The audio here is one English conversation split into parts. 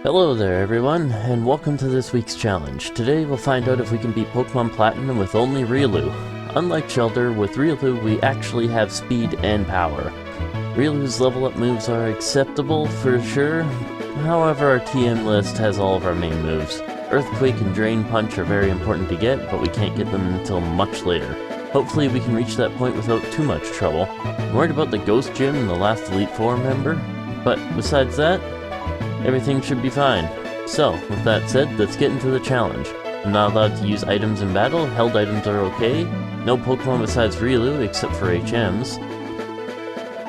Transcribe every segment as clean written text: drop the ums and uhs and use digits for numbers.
Hello there everyone, and welcome to this week's challenge. Today we'll find out if we can beat Pokemon Platinum with only Riolu. Unlike Shelter, with Riolu we actually have speed and power. Rielu's level up moves are acceptable for sure, however our TM list has all of our main moves. Earthquake and Drain Punch are very important to get, but we can't get them until much later. Hopefully we can reach that point without too much trouble. I'm worried about the Ghost Gym and the last Elite Four member, but besides that, everything should be fine. So, with that said, let's get into the challenge. I'm not allowed to use items in battle, held items are okay, no Pokemon besides Riolu except for HMs.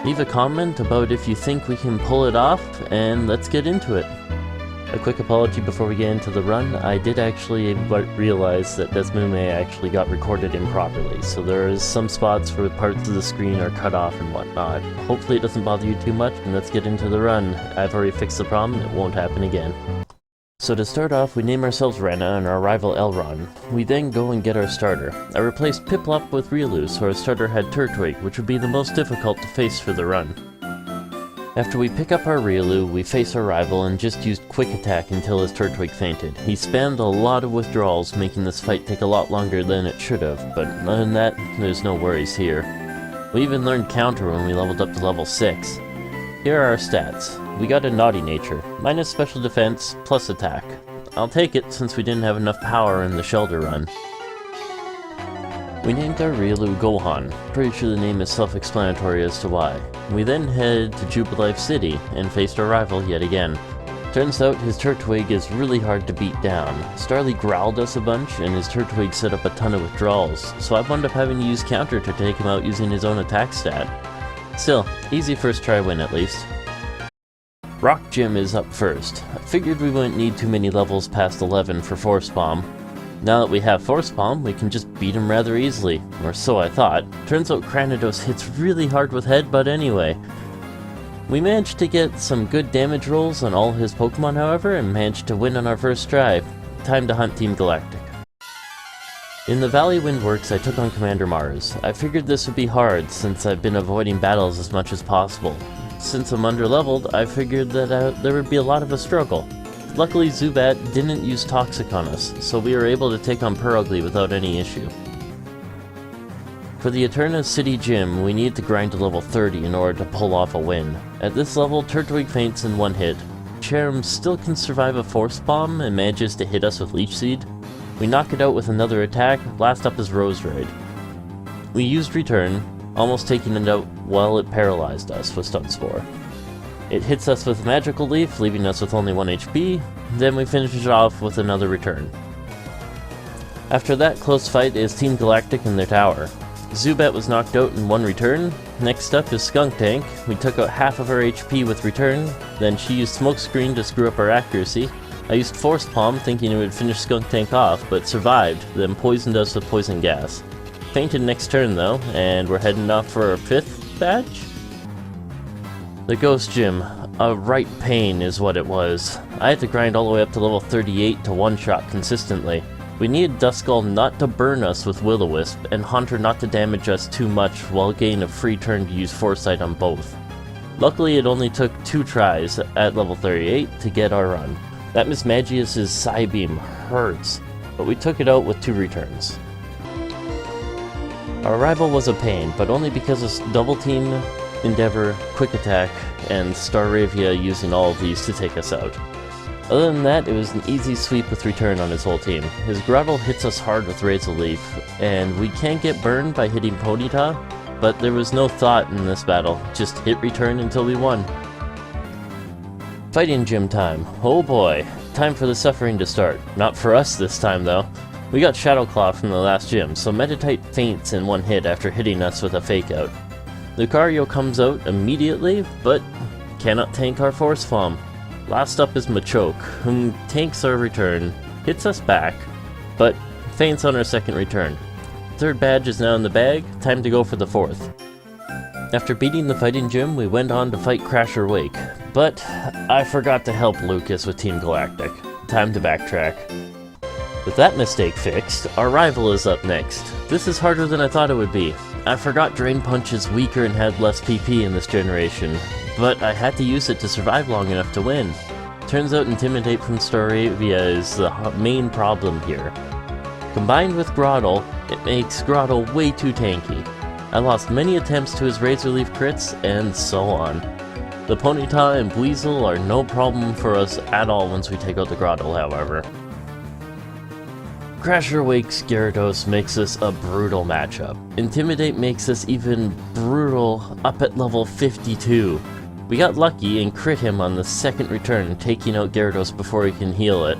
Leave a comment about if you think we can pull it off, and let's get into it. A quick apology before we get into the run. I did actually realize that Desmume actually got recorded improperly, so there is some spots where parts of the screen are cut off and whatnot. Hopefully it doesn't bother you too much, and let's get into the run. I've already fixed the problem, it won't happen again. So to start off, we name ourselves Rena and our rival Elron. We then go and get our starter. I replaced Piplup with Riolu, so our starter had Turtwig, which would be the most difficult to face for the run. After we pick up our Riolu, we face our rival and just used Quick Attack until his Turtwig fainted. He spammed a lot of withdrawals, making this fight take a lot longer than it should have, but other than that, there's no worries here. We even learned Counter when we leveled up to level 6. Here are our stats. We got a Naughty Nature, minus Special Defense, plus Attack. I'll take it since we didn't have enough power in the Shelter run. We named our Riolu Gohan. Pretty sure the name is self-explanatory as to why. We then headed to Jubilife City and faced our rival yet again. Turns out his Turtwig is really hard to beat down. Starly growled us a bunch and his Turtwig set up a ton of withdrawals, so I wound up having to use Counter to take him out using his own attack stat. Still, easy first try win at least. Rock Gym is up first. I figured we wouldn't need too many levels past 11 for Force Bomb. Now that we have Force Palm, we can just beat him rather easily, or so I thought. Turns out Cranidos hits really hard with Headbutt anyway. We managed to get some good damage rolls on all his Pokemon however, and managed to win on our first try. Time to hunt Team Galactic. In the Valley Windworks I took on Commander Mars. I figured this would be hard since I've been avoiding battles as much as possible. Since I'm underleveled, I figured that there would be a lot of a struggle. Luckily, Zubat didn't use Toxic on us, so we were able to take on Purugly without any issue. For the Eterna City Gym, we need to grind to level 30 in order to pull off a win. At this level, Turtwig faints in one hit. Cherrim still can survive a Force Bomb and manages to hit us with Leech Seed. We knock it out with another attack, last up is Roserade. We used Return, almost taking it out while it paralyzed us with Stun Spore. It hits us with Magical Leaf, leaving us with only 1 HP, then we finish it off with another Return. After that close fight is Team Galactic in their tower. Zubat was knocked out in one Return. Next up is Skuntank. We took out half of her HP with Return, then she used Smokescreen to screw up our accuracy. I used Force Palm thinking it would finish Skuntank off, but survived, then poisoned us with Poison Gas. Fainted next turn though, and we're heading off for our 5th badge? The Ghost Gym. A right pain is what it was. I had to grind all the way up to level 38 to one-shot consistently. We needed Duskull not to burn us with Will-O-Wisp, and Haunter not to damage us too much while getting a free turn to use Foresight on both. Luckily it only took 2 tries at level 38 to get our run. That Miss Magius's Psybeam hurts, but we took it out with 2 returns. Our rival was a pain, but only because of Double Team, Endeavor, Quick Attack, and Staravia using all of these to take us out. Other than that, it was an easy sweep with Return on his whole team. His Grottle hits us hard with Razor Leaf, and we can't get burned by hitting Ponyta, but there was no thought in this battle, just hit Return until we won. Fighting Gym time. Oh boy, time for the suffering to start. Not for us this time though. We got Shadow Claw from the last gym, so Meditite faints in one hit after hitting us with a Fake Out. Lucario comes out immediately, but cannot tank our Force Palm. Last up is Machoke, whom tanks our return, hits us back, but faints on our second return. Third badge is now in the bag, time to go for the 4th. After beating the Fighting Gym, we went on to fight Crasher Wake, but I forgot to help Lucas with Team Galactic. Time to backtrack. With that mistake fixed, our rival is up next. This is harder than I thought it would be. I forgot Drain Punch is weaker and had less PP in this generation, but I had to use it to survive long enough to win. Turns out Intimidate from Staravia is the main problem here. Combined with Groddle, it makes Groddle way too tanky. I lost many attempts to his Razor Leaf crits, and so on. The Ponyta and Weasel are no problem for us at all once we take out the Groddle, however. Crasher Wakes Gyarados makes this a brutal matchup. Intimidate makes this even brutal up at level 52. We got lucky and crit him on the second return, taking out Gyarados before he can heal it.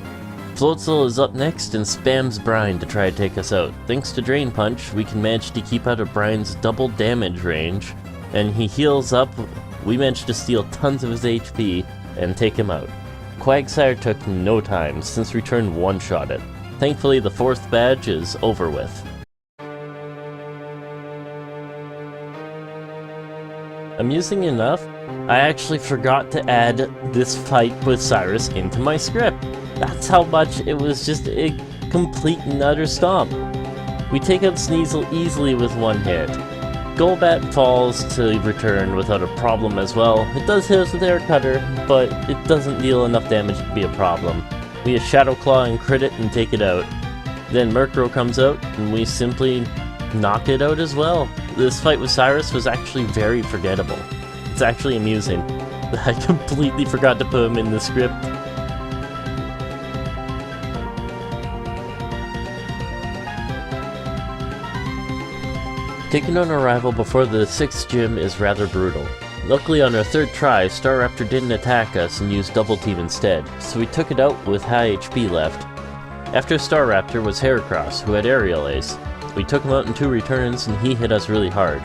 Floatzel is up next and spams Brine to try to take us out. Thanks to Drain Punch, we can manage to keep out of Brine's double damage range, and he heals up. We managed to steal tons of his HP and take him out. Quagsire took no time, since return one-shot it. Thankfully, the 4th badge is over with. Amusing enough, I actually forgot to add this fight with Cyrus into my script. That's how much it was just a complete and utter stomp. We take out Sneasel easily with one hit. Golbat falls to return without a problem as well. It does hit us with Air Cutter, but it doesn't deal enough damage to be a problem. We have Shadow Claw and crit it and take it out. Then Murkrow comes out and we simply knock it out as well. This fight with Cyrus was actually very forgettable. It's actually amusing. I completely forgot to put him in the script. Taking on a rival before the 6th gym is rather brutal. Luckily on our 3rd try, Staraptor didn't attack us and used Double Team instead, so we took it out with high HP left. After Staraptor was Heracross, who had Aerial Ace. We took him out in 2 returns and he hit us really hard.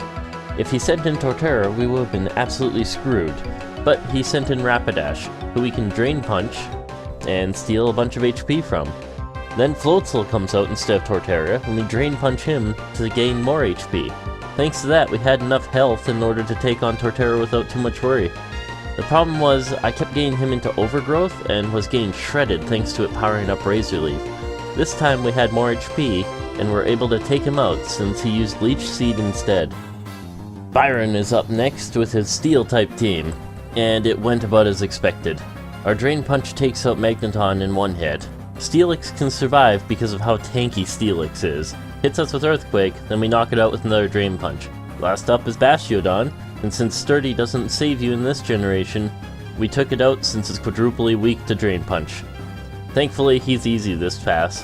If he sent in Torterra, we would have been absolutely screwed, but he sent in Rapidash, who we can Drain Punch and steal a bunch of HP from. Then Floatzel comes out instead of Torterra, and we Drain Punch him to gain more HP. Thanks to that, we had enough health in order to take on Torterra without too much worry. The problem was, I kept getting him into Overgrowth, and was getting shredded thanks to it powering up Razor Leaf. This time we had more HP, and were able to take him out since he used Leech Seed instead. Byron is up next with his Steel-type team, and it went about as expected. Our Drain Punch takes out Magneton in one hit. Steelix can survive because of how tanky Steelix is. Hits us with Earthquake, then we knock it out with another Drain Punch. Last up is Bastiodon, and since Sturdy doesn't save you in this generation, we took it out since it's quadruply weak to Drain Punch. Thankfully, he's easy this pass.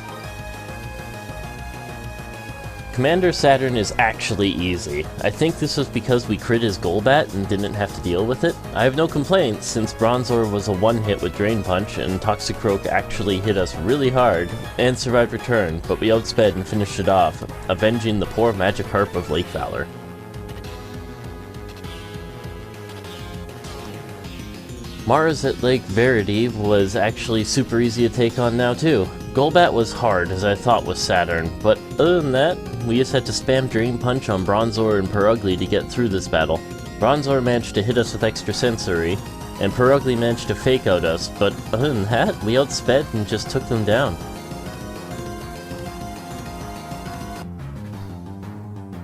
Commander Saturn is actually easy. I think this was because we crit his Golbat and didn't have to deal with it. I have no complaints since Bronzor was a one-hit with Drain Punch and Toxicroak actually hit us really hard and survived return, but we outsped and finished it off, avenging the poor Magikarp of Lake Valor. Mars at Lake Verity was actually super easy to take on now too. Golbat was hard as I thought with Saturn, but other than that, we just had to spam Drain Punch on Bronzor and Purugly to get through this battle. Bronzor managed to hit us with Extra Sensory, and Purugly managed to fake out us, but other than that, we outsped and just took them down.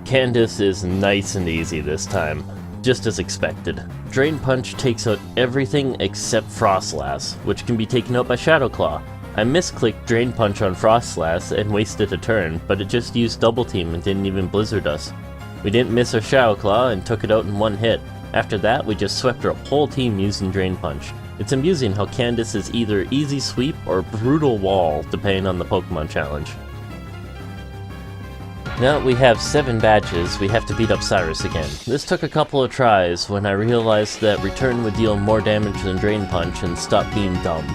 Candace is nice and easy this time, just as expected. Drain Punch takes out everything except Frostlass, which can be taken out by Shadow Claw. I misclicked Drain Punch on Frostlass and wasted a turn, but it just used Double Team and didn't even Blizzard us. We didn't miss our Shadow Claw and took it out in one hit. After that, we just swept our whole team using Drain Punch. It's amusing how Candace is either Easy Sweep or Brutal Wall, depending on the Pokemon challenge. Now that we have 7 badges, we have to beat up Cyrus again. This took a couple of tries when I realized that Return would deal more damage than Drain Punch and stop being dumb.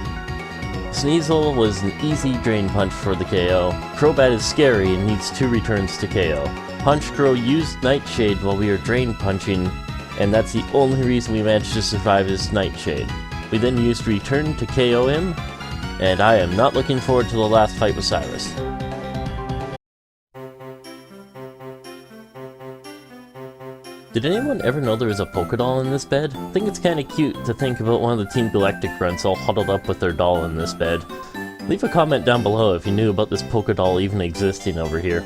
Sneasel was an easy Drain Punch for the KO. Crobat is scary and needs 2 returns to KO. Punchcrow used Nightshade while we were Drain Punching, and that's the only reason we managed to survive his Nightshade. We then used Return to KO him, and I am not looking forward to the last fight with Cyrus. Did anyone ever know there was a Pokédoll in this bed? I think it's kinda cute to think about one of the Team Galactic grunts all huddled up with their doll in this bed. Leave a comment down below if you knew about this Pokédoll even existing over here.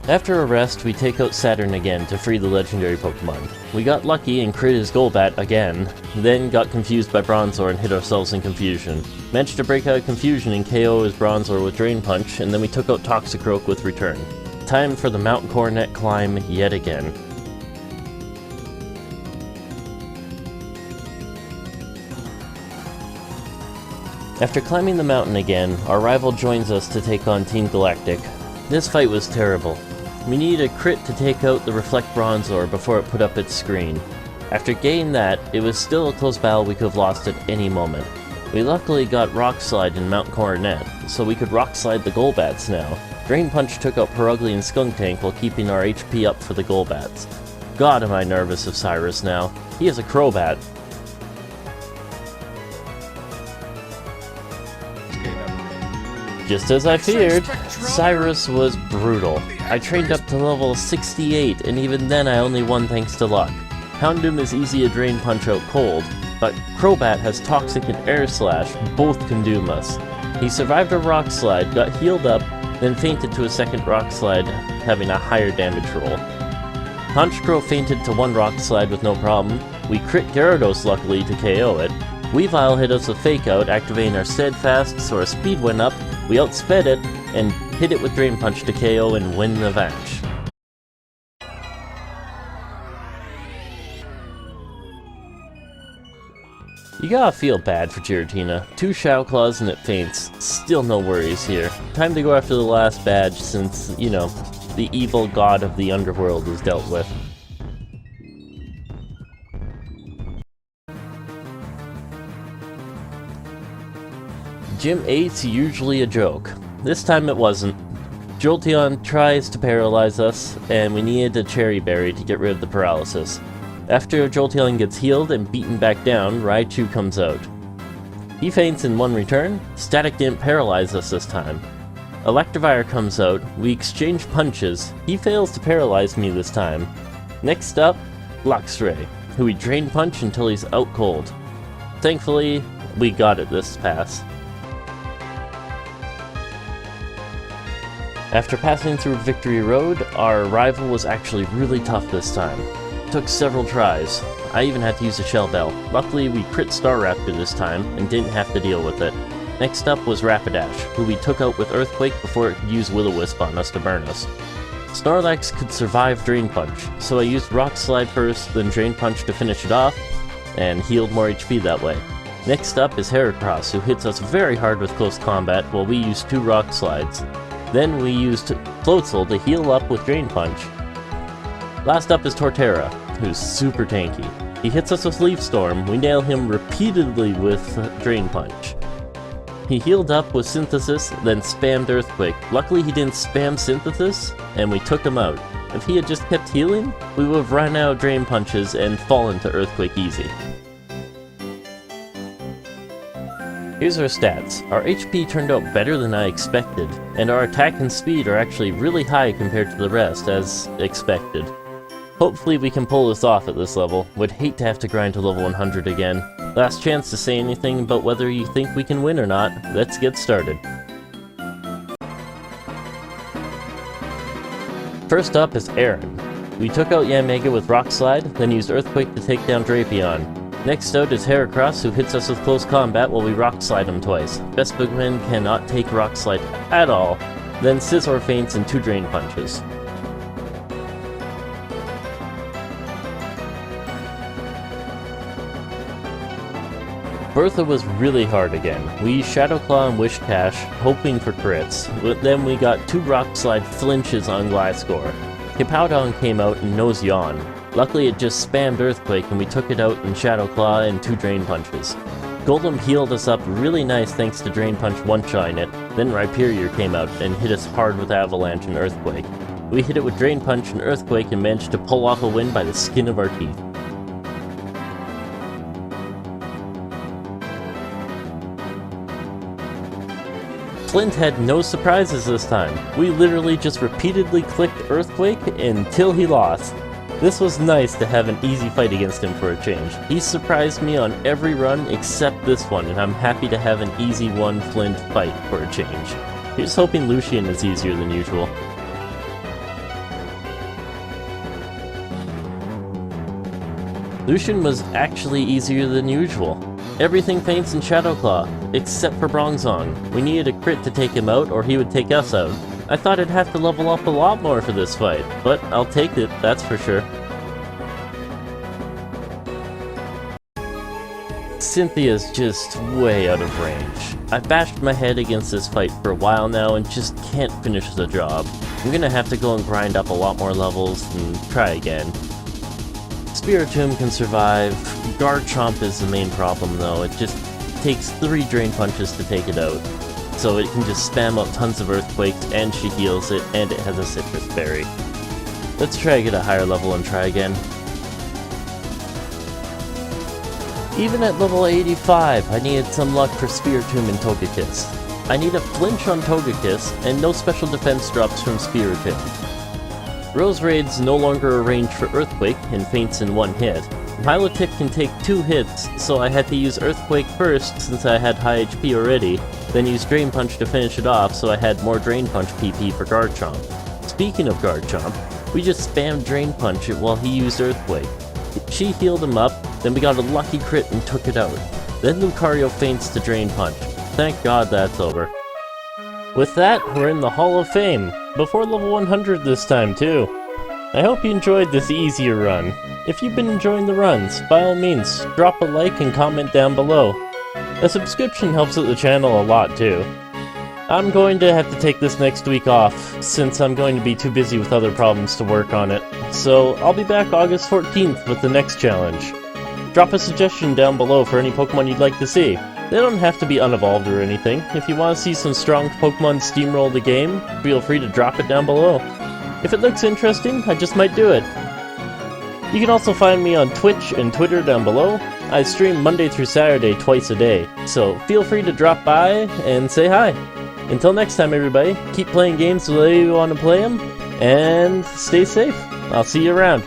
After a rest, we take out Saturn again to free the legendary Pokemon. We got lucky and crit his Golbat again, then got confused by Bronzor and hit ourselves in confusion. Managed to break out of confusion and KO his Bronzor with Drain Punch, and then we took out Toxicroak with Return. Time for the Mount Coronet climb yet again. After climbing the mountain again, our rival joins us to take on Team Galactic. This fight was terrible. We needed a crit to take out the Reflect Bronzor before it put up its screen. After getting that, it was still a close battle we could have lost at any moment. We luckily got Rock Slide in Mount Coronet, so we could Rock Slide the Golbats now. Drain Punch took out Perugly and Skuntank while keeping our HP up for the Golbats. God, am I nervous of Cyrus now. He is a Crobat. Just as I feared, Cyrus was brutal. I trained up to level 68, and even then I only won thanks to luck. Houndoom is easy to Drain Punch out cold, but Crobat has Toxic and Air Slash, both can doom us. He survived a Rock Slide, got healed up, then fainted to a second Rock Slide, having a higher damage roll. Honchkrow fainted to one Rock Slide with no problem. We crit Gyarados luckily to KO it. Weavile hit us with Fake Out, activating our Steadfast, so our speed went up. We outsped it, and hit it with Drain Punch to KO and win the match. You gotta feel bad for Giratina. 2 Shadow Claws and it faints. Still no worries here. Time to go after the last badge since, you know, the evil god of the underworld is dealt with. Gym 8's usually a joke. This time it wasn't. Jolteon tries to paralyze us, and we needed a Cherry Berry to get rid of the paralysis. After Jolteon gets healed and beaten back down, Raichu comes out. He faints in one return. Static didn't paralyze us this time. Electivire comes out, we exchange punches. He fails to paralyze me this time. Next up, Luxray, who we Drain Punch until he's out cold. Thankfully, we got it this pass. After passing through Victory Road, our rival was actually really tough this time. It took several tries. I even had to use a Shell Bell. Luckily, we crit Staraptor this time and didn't have to deal with it. Next up was Rapidash, who we took out with Earthquake before it could use Will-O-Wisp on us to burn us. Snorlax could survive Drain Punch, so I used Rock Slide first, then Drain Punch to finish it off, and healed more HP that way. Next up is Heracross, who hits us very hard with close combat while we use 2 Rock Slides. Then we used Floatzel to heal up with Drain Punch. Last up is Torterra, who's super tanky. He hits us with Leaf Storm, we nail him repeatedly with Drain Punch. He healed up with Synthesis, then spammed Earthquake. Luckily he didn't spam Synthesis, and we took him out. If he had just kept healing, we would have run out of Drain Punches and fallen to Earthquake easy. Here's our stats. Our HP turned out better than I expected, and our attack and speed are actually really high compared to the rest, as expected. Hopefully we can pull this off at this level. Would hate to have to grind to level 100 again. Last chance to say anything about whether you think we can win or not. Let's get started. First up is Aaron. We took out Yanmega with Rock Slide, then used Earthquake to take down Drapion. Next out is Heracross, who hits us with close combat while we Rock Slide him twice. Best Boogeyman cannot take Rock Slide at all. Then Scizor faints and 2 Drain Punches. Bertha was really hard again. We used Shadow Claw and Wish Cash, hoping for crits, but then we got 2 Rock Slide flinches on Gliscor. Hippowdon came out and Nose Yawn. Luckily it just spammed Earthquake and we took it out in Shadow Claw and 2 Drain Punches. Golem healed us up really nice thanks to Drain Punch one-shotting it, then Rhyperior came out and hit us hard with Avalanche and Earthquake. We hit it with Drain Punch and Earthquake and managed to pull off a win by the skin of our teeth. Flint had no surprises this time. We literally just repeatedly clicked Earthquake until he lost. This was nice to have an easy fight against him for a change. He surprised me on every run except this one, and I'm happy to have an easy one Flint fight for a change. Here's hoping Lucian is easier than usual. Lucian was actually easier than usual. Everything faints in Shadowclaw, except for Bronzong. We needed a crit to take him out, or he would take us out. I thought I'd have to level up a lot more for this fight, but I'll take it, that's for sure. Cynthia's just way out of range. I've bashed my head against this fight for a while now and just can't finish the job. I'm gonna have to go and grind up a lot more levels and try again. Spiritomb can survive. Garchomp is the main problem though. It just takes 3 Drain Punches to take it out. So it can just spam out tons of Earthquakes and she heals it, and it has a Citrus Berry. Let's try to get a higher level and try again. Even at level 85, I needed some luck for Spiritomb and Togekiss. I need a flinch on Togekiss, and no special defense drops from Spiritomb. Roserade's no longer a range for Earthquake, and faints in 1 hit. Milotic can take 2 hits, so I had to use Earthquake first since I had high HP already, then use Drain Punch to finish it off so I had more Drain Punch PP for Garchomp. Speaking of Garchomp, we just spammed Drain Punch it while he used Earthquake. She healed him up, then we got a lucky crit and took it out. Then Lucario faints to Drain Punch. Thank God that's over. With that, we're in the Hall of Fame, before level 100 this time too. I hope you enjoyed this easier run. If you've been enjoying the runs, by all means, drop a like and comment down below. A subscription helps out the channel a lot too. I'm going to have to take this next week off, since I'm going to be too busy with other problems to work on it. So I'll be back August 14th with the next challenge. Drop a suggestion down below for any Pokemon you'd like to see. They don't have to be unevolved or anything. If you want to see some strong Pokemon steamroll the game, feel free to drop it down below. If it looks interesting, I just might do it. You can also find me on Twitch and Twitter down below. I stream Monday through Saturday twice a day, so feel free to drop by and say hi. Until next time everybody, keep playing games the way you want to play them, and stay safe. I'll see you around.